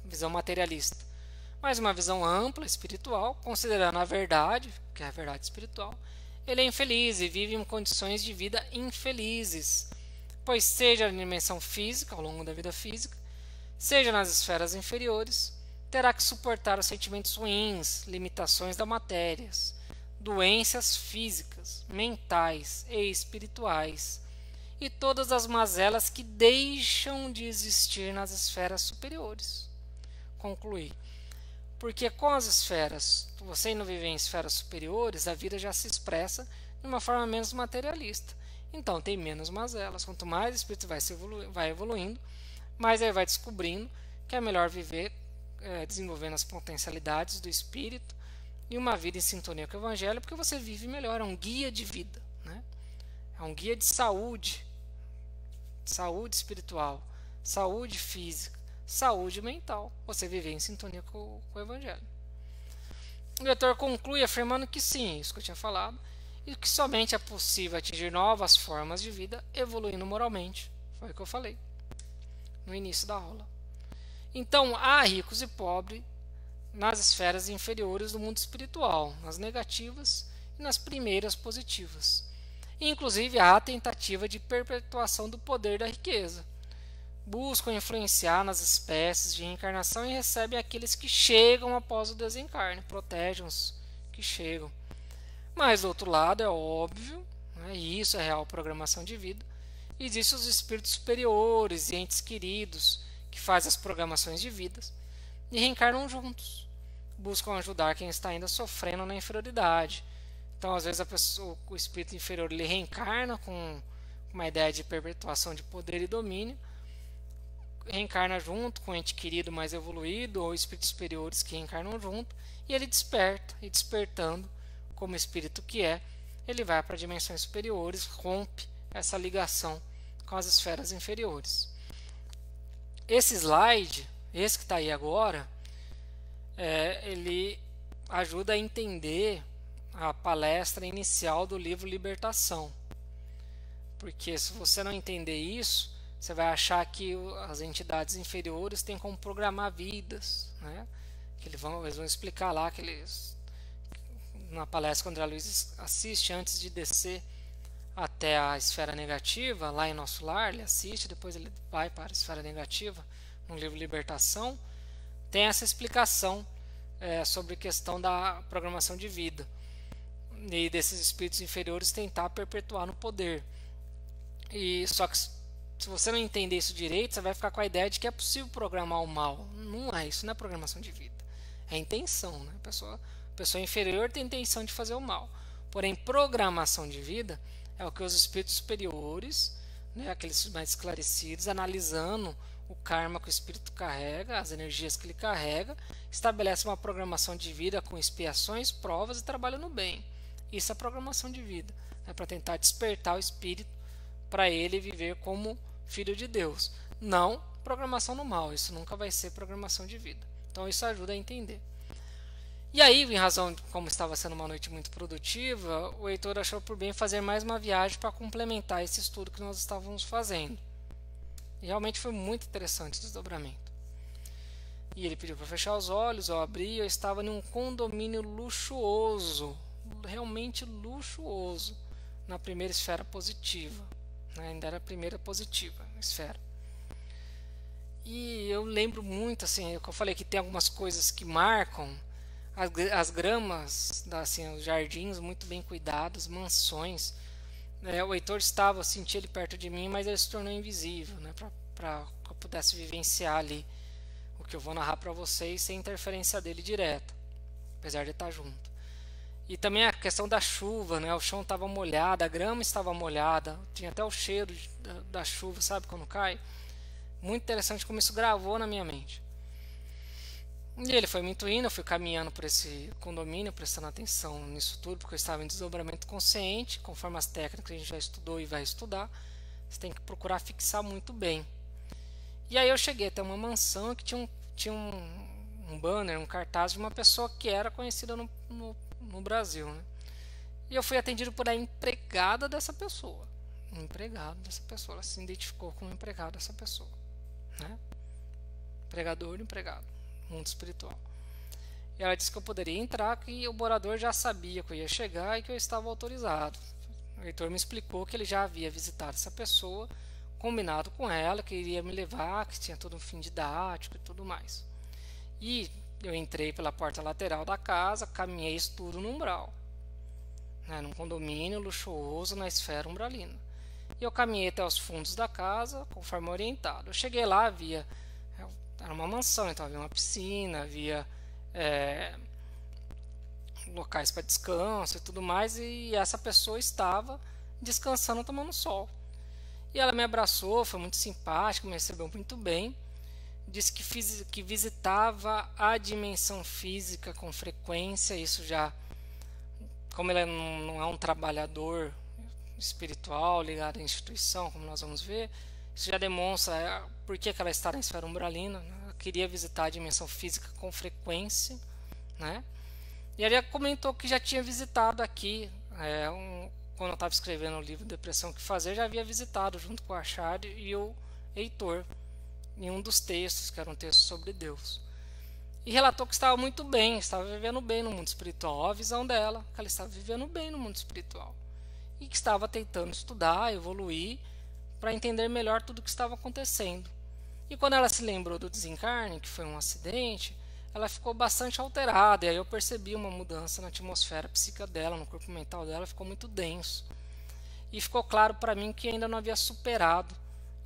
visão materialista, mas uma visão ampla, espiritual, considerando a verdade, que é a verdade espiritual, ele é infeliz e vive em condições de vida infelizes, pois seja na dimensão física, ao longo da vida física, seja nas esferas inferiores, terá que suportar os sentimentos ruins, limitações da matéria, doenças físicas, mentais e espirituais, e todas as mazelas que deixam de existir nas esferas superiores. Concluí. Porque com as esferas, você não viver em esferas superiores, a vida já se expressa de uma forma menos materialista. Então tem menos mazelas. Quanto mais o espírito vai evoluindo, mais ele vai descobrindo que é melhor viver desenvolvendo as potencialidades do espírito e uma vida em sintonia com o Evangelho, porque você vive melhor, é um guia de vida, é um guia de saúde espiritual, saúde física, saúde mental, você viver em sintonia com o Evangelho. O leitor conclui afirmando que sim, isso que eu tinha falado, e que somente é possível atingir novas formas de vida evoluindo moralmente. Foi o que eu falei no início da aula. Então, há ricos e pobres nas esferas inferiores do mundo espiritual, nas negativas e nas primeiras positivas. E, inclusive, há a tentativa de perpetuação do poder da riqueza. Buscam influenciar nas espécies de reencarnação e recebem aqueles que chegam após o desencarne, protegem os que chegam. Mas, do outro lado, é óbvio, e isso é real programação de vida, existem os espíritos superiores e entes queridos que fazem as programações de vidas e reencarnam juntos. Buscam ajudar quem está ainda sofrendo na inferioridade. Então, às vezes, o espírito inferior ele reencarna com uma ideia de perpetuação de poder e domínio, reencarna junto com um ente querido mais evoluído ou espíritos superiores que reencarnam junto, e ele desperta, e despertando como espírito que é, ele vai para dimensões superiores, rompe essa ligação com as esferas inferiores. Esse slide, esse que está aí agora, ele ajuda a entender a palestra inicial do livro Libertação. Porque se você não entender isso, você vai achar que as entidades inferiores têm como programar vidas, né? Que eles vão explicar lá que na palestra que o André Luiz assiste antes de descer até a esfera negativa, lá em Nosso Lar, ele assiste, depois ele vai para a esfera negativa, no livro Libertação, tem essa explicação sobre a questão da programação de vida e desses espíritos inferiores tentar perpetuar no poder. E só que se você não entender isso direito, você vai ficar com a ideia de que é possível programar o mal. Não é, isso não é programação de vida. É intenção, né? A pessoa inferior tem intenção de fazer o mal. Porém, programação de vida é o que os espíritos superiores, né, aqueles mais esclarecidos, analisando o karma que o espírito carrega, as energias que ele carrega, estabelece uma programação de vida com expiações, provas e trabalho no bem. Isso é programação de vida, né, para tentar despertar o espírito para ele viver como filho de Deus. Não programação no mal, isso nunca vai ser programação de vida. Então isso ajuda a entender. E aí, em razão de como estava sendo uma noite muito produtiva, o Heitor achou por bem fazer mais uma viagem para complementar esse estudo que nós estávamos fazendo. E realmente foi muito interessante o desdobramento. E ele pediu para fechar os olhos, eu abri, eu estava em um condomínio luxuoso, realmente luxuoso, na primeira esfera positiva. Ainda era a primeira positiva esfera. E eu lembro muito, assim, eu falei que tem algumas coisas que marcam, as gramas, assim, os jardins muito bem cuidados, mansões. O Heitor estava, eu senti ele perto de mim, mas ele se tornou invisível, né, para que eu pudesse vivenciar ali o que eu vou narrar para vocês sem interferência dele direta, apesar de estar junto. E também a questão da chuva, né? O chão estava molhado, a grama estava molhada, tinha até o cheiro da chuva, sabe, quando cai. Muito interessante como isso gravou na minha mente. E ele foi muito indo, eu fui caminhando por esse condomínio, prestando atenção nisso tudo, porque eu estava em desdobramento consciente, conforme as técnicas que a gente já estudou e vai estudar. Você tem que procurar fixar muito bem. E aí eu cheguei até uma mansão que tinha um banner, um cartaz de uma pessoa que era conhecida no Brasil, né? E eu fui atendido por a empregada dessa pessoa. Um empregado dessa pessoa. Ela se identificou como empregado dessa pessoa, né? Empregador e empregado, mundo espiritual. E ela disse que eu poderia entrar, que o morador já sabia que eu ia chegar e que eu estava autorizado. O Heitor me explicou que ele já havia visitado essa pessoa, combinado com ela, que iria me levar, que tinha todo um fim didático e tudo mais. E eu entrei pela porta lateral da casa, caminhei isso tudo no umbral, né, num condomínio luxuoso na esfera umbralina. E eu caminhei até os fundos da casa, conforme orientado. Eu cheguei lá, era uma mansão, então havia uma piscina, havia locais para descanso e tudo mais, e essa pessoa estava descansando, tomando sol. E ela me abraçou, foi muito simpática, me recebeu muito bem. Disse que visitava a dimensão física com frequência. Isso já, como ele não é um trabalhador espiritual ligado à instituição, como nós vamos ver, isso já demonstra por que ela está na esfera umbralina, né? Ela queria visitar a dimensão física com frequência, né? E ela comentou que já tinha visitado aqui, quando eu estava escrevendo o livro Depressão que Fazer, já havia visitado junto com a Achard e o Heitor em um dos textos, que era um texto sobre Deus. E relatou que estava muito bem, estava vivendo bem no mundo espiritual. A visão dela, que ela estava vivendo bem no mundo espiritual. E que estava tentando estudar, evoluir, para entender melhor tudo o que estava acontecendo. E quando ela se lembrou do desencarne, que foi um acidente, ela ficou bastante alterada. E aí eu percebi uma mudança na atmosfera psíquica dela, no corpo mental dela, ficou muito denso. E ficou claro para mim que ainda não havia superado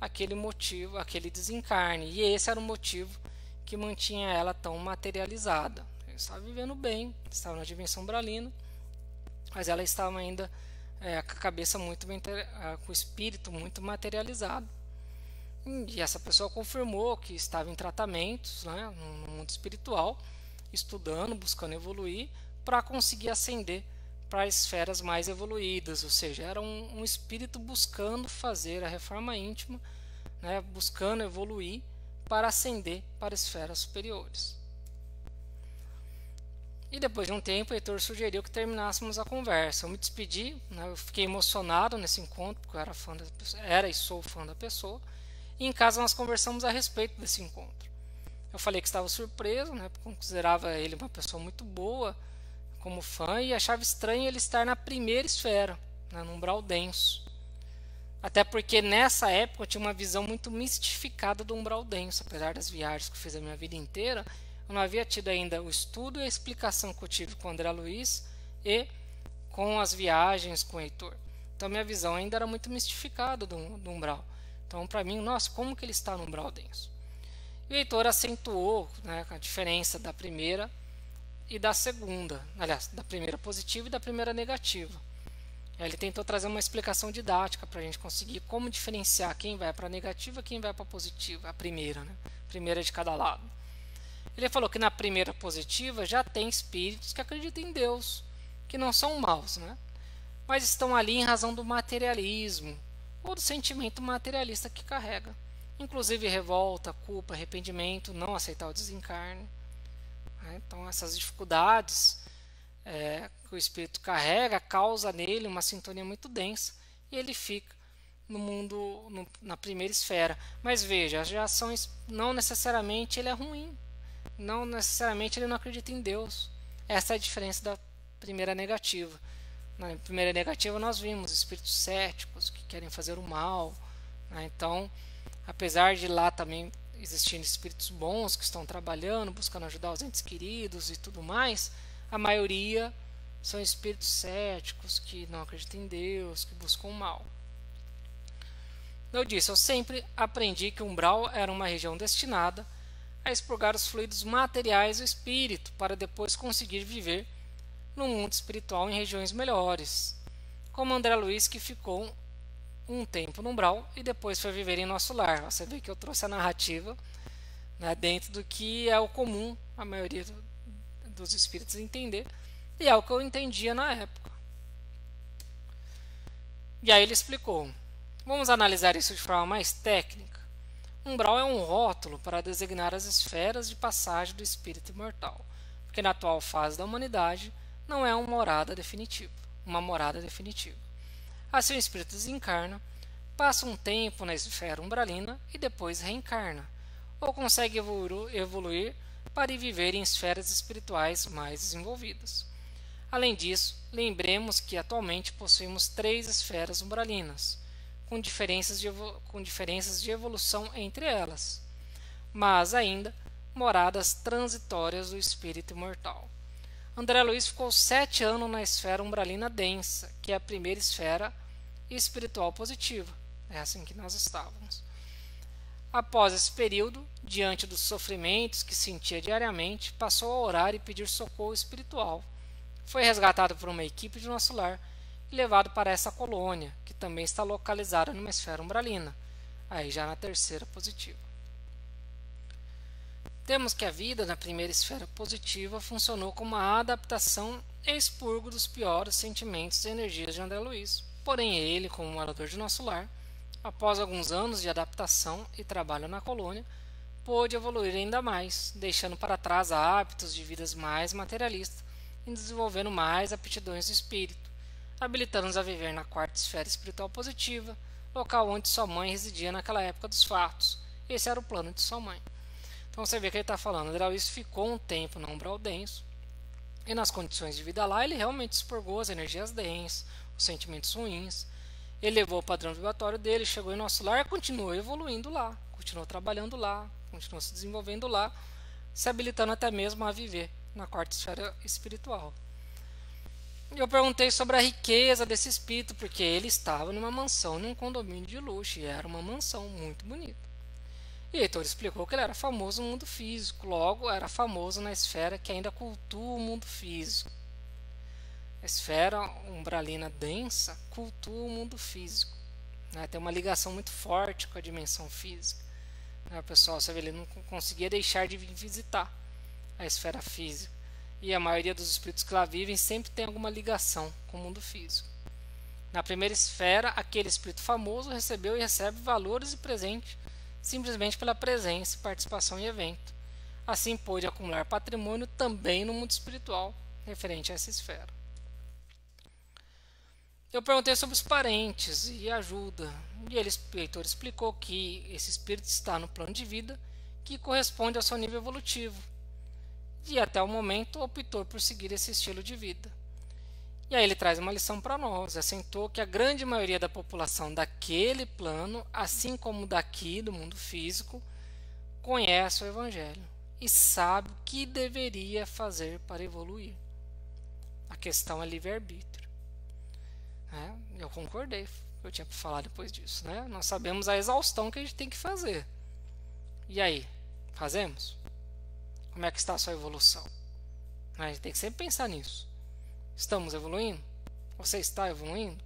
aquele motivo, aquele desencarne. E esse era o motivo que mantinha ela tão materializada. Ela estava vivendo bem, estava na dimensão umbralina, mas ela estava ainda com a cabeça muito bem, com o espírito muito materializado. E essa pessoa confirmou que estava em tratamentos, né, no mundo espiritual, estudando, buscando evoluir, para conseguir ascender para esferas mais evoluídas, ou seja, era um espírito buscando fazer a reforma íntima, né, buscando evoluir para ascender para esferas superiores. E depois de um tempo, o Heitor sugeriu que terminássemos a conversa. Eu me despedi, né, eu fiquei emocionado nesse encontro, porque eu era fã da pessoa, era e sou fã da pessoa, e em casa nós conversamos a respeito desse encontro. Eu falei que estava surpreso, né, porque considerava ele uma pessoa muito boa como fã e achava estranho ele estar na primeira esfera, né, num umbral denso. Até porque nessa época eu tinha uma visão muito mistificada do umbral denso, apesar das viagens que eu fiz a minha vida inteira, eu não havia tido ainda o estudo e a explicação que eu tive com o André Luiz e com as viagens com o Heitor. Então minha visão ainda era muito mistificada do umbral. Então para mim, nossa, como que ele está no umbral denso? E o Heitor acentuou, né, a diferença da primeira e da segunda, aliás, da primeira positiva e da primeira negativa. Ele tentou trazer uma explicação didática para a gente conseguir como diferenciar quem vai para a negativa e quem vai para a positiva, a primeira, né? Primeira de cada lado. Ele falou que na primeira positiva já tem espíritos que acreditam em Deus, que não são maus, né? Mas estão ali em razão do materialismo ou do sentimento materialista que carrega, inclusive revolta, culpa, arrependimento, não aceitar o desencarne. Então essas dificuldades que o espírito carrega causa nele uma sintonia muito densa e ele fica no mundo, na primeira esfera. Mas veja, já são, não necessariamente ele é ruim, não necessariamente ele não acredita em Deus. Essa é a diferença da primeira negativa. Na primeira negativa nós vimos espíritos céticos que querem fazer o mal, né? Então, apesar de lá também existindo espíritos bons que estão trabalhando, buscando ajudar os entes queridos e tudo mais, a maioria são espíritos céticos que não acreditam em Deus, que buscam o mal. Eu disse, eu sempre aprendi que o umbral era uma região destinada a expurgar os fluidos materiais do espírito para depois conseguir viver no mundo espiritual em regiões melhores, como André Luiz, que ficou um tempo no umbral e depois foi viver em nosso lar. Você vê que eu trouxe a narrativa, né, dentro do que é o comum a maioria dos espíritos entender, e é o que eu entendia na época. E aí ele explicou. Vamos analisar isso de forma mais técnica. Umbral é um rótulo para designar as esferas de passagem do espírito imortal, porque na atual fase da humanidade não é uma morada definitiva. Assim o espírito desencarna, passa um tempo na esfera umbralina e depois reencarna, ou consegue evoluir para ir viver em esferas espirituais mais desenvolvidas. Além disso, lembremos que atualmente possuímos 3 esferas umbralinas, com diferenças de evolução entre elas, mas ainda moradas transitórias do espírito imortal. André Luiz ficou 7 anos na esfera umbralina densa, que é a primeira esfera espiritual positiva. É assim que nós estávamos. Após esse período, diante dos sofrimentos que sentia diariamente, passou a orar e pedir socorro espiritual. Foi resgatado por uma equipe de nosso lar e levado para essa colônia, que também está localizada numa esfera umbralina, aí já na terceira positiva. Temos que a vida na primeira esfera positiva funcionou como uma adaptação e expurgo dos piores sentimentos e energias de André Luiz. Porém, ele, como morador de nosso lar, após alguns anos de adaptação e trabalho na colônia, pôde evoluir ainda mais, deixando para trás hábitos de vidas mais materialistas e desenvolvendo mais aptidões do espírito, habilitando-nos a viver na quarta esfera espiritual positiva, local onde sua mãe residia naquela época dos fatos. Esse era o plano de sua mãe. Então você vê que ele está falando, André Luiz ficou um tempo no umbral denso, e nas condições de vida lá ele realmente expurgou as energias densas, os sentimentos ruins, elevou o padrão vibratório dele, chegou em nosso lar e continuou evoluindo lá, continuou trabalhando lá, continuou se desenvolvendo lá, se habilitando até mesmo a viver na quarta esfera espiritual. Eu perguntei sobre a riqueza desse espírito, porque ele estava numa mansão, num condomínio de luxo, e era uma mansão muito bonita. E Heitor explicou que ele era famoso no mundo físico, logo era famoso na esfera que ainda cultua o mundo físico. A esfera umbralina densa cultua o mundo físico, né? Tem uma ligação muito forte com a dimensão física, né? O pessoal, você vê, ele não conseguia deixar de vir visitar a esfera física. E a maioria dos espíritos que lá vivem sempre tem alguma ligação com o mundo físico. Na primeira esfera, aquele espírito famoso recebeu e recebe valores e presentes simplesmente pela presença e participação em evento. Assim pôde acumular patrimônio também no mundo espiritual referente a essa esfera. Eu perguntei sobre os parentes e ajuda, e o Heitor explicou que esse espírito está no plano de vida que corresponde ao seu nível evolutivo, e até o momento optou por seguir esse estilo de vida. E aí ele traz uma lição para nós, assentou que a grande maioria da população daquele plano, assim como daqui do mundo físico, conhece o Evangelho e sabe o que deveria fazer para evoluir. A questão é livre-arbítrio. Eu concordei, eu tinha para falar depois disso. Nós sabemos a exaustão que a gente tem que fazer. E aí, fazemos? Como é que está a sua evolução? A gente tem que sempre pensar nisso. Estamos evoluindo? Você está evoluindo?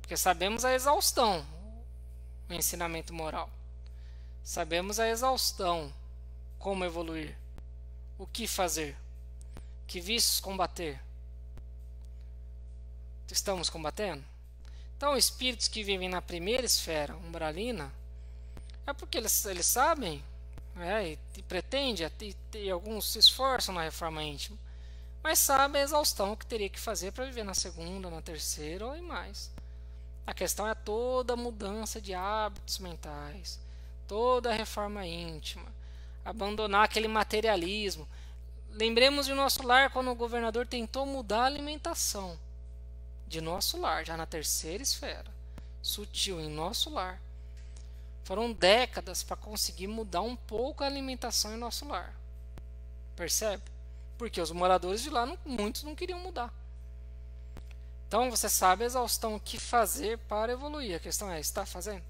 Porque sabemos a exaustão, o ensinamento moral. Sabemos a exaustão, como evoluir, o que fazer, que vícios combater. Estamos combatendo? Então, espíritos que vivem na primeira esfera umbralina é porque eles sabem, e pretendem, e alguns se esforçam na reforma íntima, mas sabem a exaustão que teria que fazer para viver na segunda, na terceira ou em mais. A questão é toda a mudança de hábitos mentais, toda a reforma íntima, abandonar aquele materialismo. Lembremos de nosso lar quando o governador tentou mudar a alimentação de nosso lar, já na terceira esfera, sutil, em nosso lar. Foram décadas para conseguir mudar um pouco a alimentação em nosso lar. Percebe? Porque os moradores de lá, muitos não queriam mudar. Então você sabe a exaustão, o que fazer para evoluir. A questão é, está fazendo?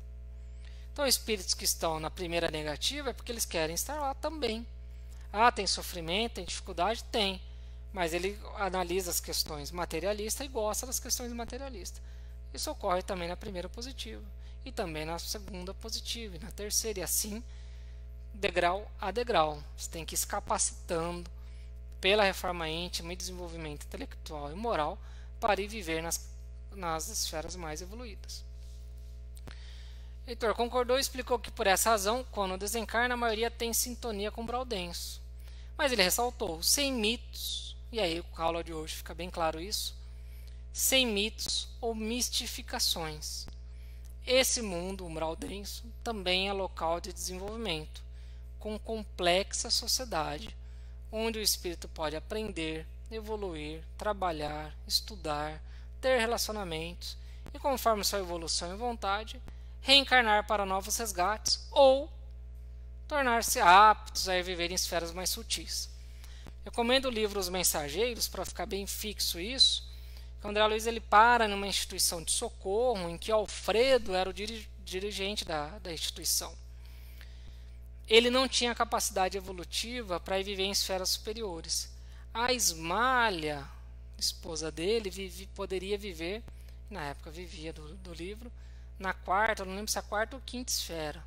Então espíritos que estão na primeira negativa é porque eles querem estar lá também. Tem sofrimento, tem dificuldade? Tem. Mas ele analisa as questões materialistas e gosta das questões materialistas. Isso ocorre também na primeira positiva, e também na segunda positiva, e na terceira, e assim, degrau a degrau. Você tem que ir se capacitando pela reforma íntima e desenvolvimento intelectual e moral para ir viver nas esferas mais evoluídas. Heitor concordou e explicou que por essa razão, quando desencarna, a maioria tem sintonia com o umbral denso. Mas ele ressaltou, sem mitos, e aí com a aula de hoje fica bem claro isso, sem mitos ou mistificações. Esse mundo, umbral denso, também é local de desenvolvimento, com complexa sociedade, onde o espírito pode aprender, evoluir, trabalhar, estudar, ter relacionamentos e, conforme sua evolução e vontade, reencarnar para novos resgates ou tornar-se aptos a viver em esferas mais sutis. Recomendo o livro Os Mensageiros para ficar bem fixo isso. O André Luiz ele para numa instituição de socorro em que Alfredo era o dirigente da instituição. Ele não tinha capacidade evolutiva para viver em esferas superiores. A Ismália, esposa dele, poderia viver, na época vivia do livro, na quarta, não lembro se é a quarta ou quinta esfera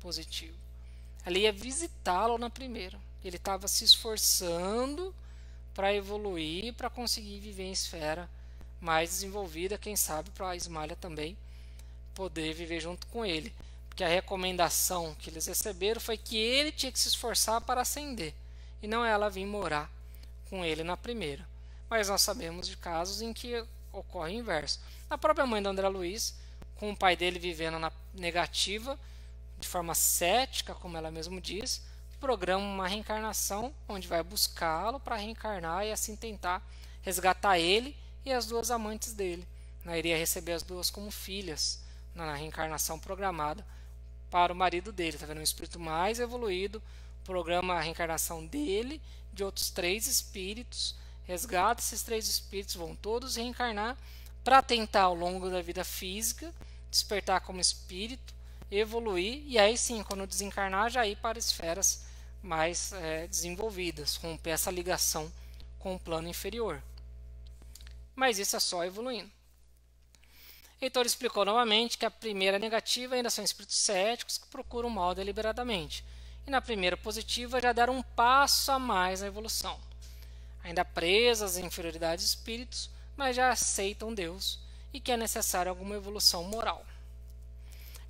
positivo. Ela ia visitá-lo na primeira. Ele estava se esforçando para evoluir, para conseguir viver em esfera mais desenvolvida, quem sabe para a Ismália também poder viver junto com ele. Porque a recomendação que eles receberam foi que ele tinha que se esforçar para ascender, e não ela vir morar com ele na primeira. Mas nós sabemos de casos em que ocorre o inverso. A própria mãe do André Luiz, com o pai dele vivendo na negativa, de forma cética, como ela mesmo diz, programa uma reencarnação onde vai buscá-lo para reencarnar e assim tentar resgatar ele e as duas amantes dele. Iria receber as duas como filhas na reencarnação programada para o marido dele. Tá vendo? Um espírito mais evoluído programa a reencarnação dele, de outros 3 espíritos, resgata esses 3 espíritos, vão todos reencarnar para tentar ao longo da vida física despertar como espírito, evoluir e aí sim, quando desencarnar, já ir para esferas mais desenvolvidas, romper essa ligação com o plano inferior. Mas isso é só evoluindo. Heitor explicou novamente que a primeira negativa ainda são espíritos céticos que procuram o mal deliberadamente, e na primeira positiva já deram um passo a mais na evolução, ainda presas em inferioridade de espíritos, mas já aceitam Deus e que é necessária alguma evolução moral.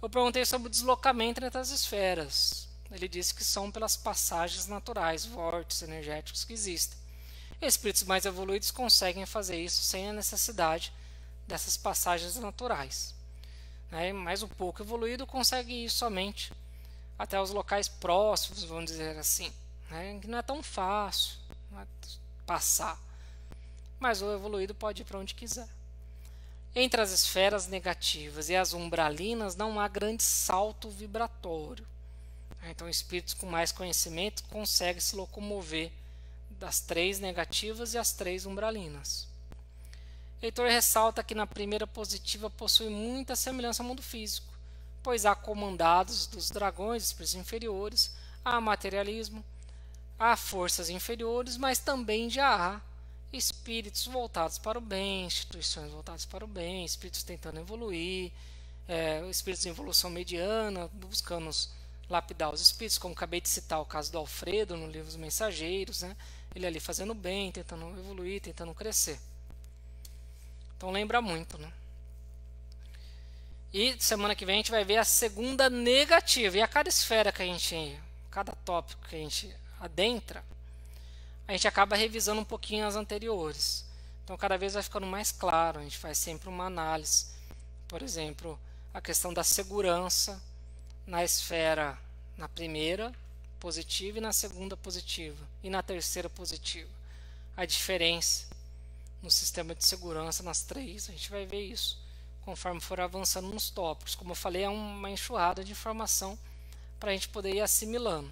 Eu perguntei sobre o deslocamento entre as esferas. Ele disse que são pelas passagens naturais, vórtices energéticos que existem. Espíritos mais evoluídos conseguem fazer isso sem a necessidade dessas passagens naturais. Mais um pouco evoluído consegue ir somente até os locais próximos, vamos dizer assim, que não é tão fácil passar, mas o evoluído pode ir para onde quiser. Entre as esferas negativas e as umbralinas não há grande salto vibratório. Então, espíritos com mais conhecimento conseguem se locomover das 3 negativas e as 3 umbralinas. Heitor ressalta que na primeira positiva possui muita semelhança ao mundo físico, pois há comandados dos dragões, espíritos inferiores, há materialismo, há forças inferiores, mas também já há espíritos voltados para o bem, instituições voltadas para o bem, espíritos tentando evoluir, espíritos em evolução mediana, buscando lapidar os espíritos, como acabei de citar o caso do Alfredo no livro Os Mensageiros, ele ali fazendo bem, tentando evoluir, tentando crescer. Então lembra muito, E semana que vem a gente vai ver a segunda negativa. E a cada esfera que a gente, cada tópico que a gente adentra, a gente acaba revisando um pouquinho as anteriores. Então cada vez vai ficando mais claro, a gente faz sempre uma análise. Por exemplo, a questão da segurança na esfera, na primeira positiva e na segunda positiva, e na terceira positiva. A diferença no sistema de segurança nas 3, a gente vai ver isso conforme for avançando nos tópicos. Como eu falei, é uma enxurrada de informação para a gente poder ir assimilando.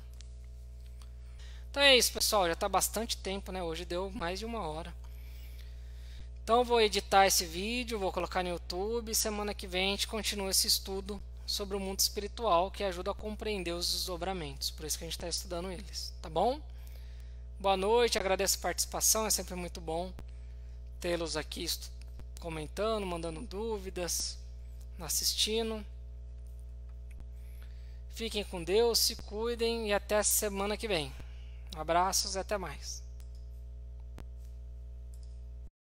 Então é isso, pessoal, já está bastante tempo, hoje deu mais de 1 hora. Então eu vou editar esse vídeo, vou colocar no YouTube, e semana que vem a gente continua esse estudo sobre o mundo espiritual, que ajuda a compreender os desdobramentos, por isso que a gente está estudando eles, tá bom? Boa noite, agradeço a participação, é sempre muito bom tê-los aqui comentando, mandando dúvidas, assistindo. Fiquem com Deus, se cuidem e até semana que vem. Abraços e até mais.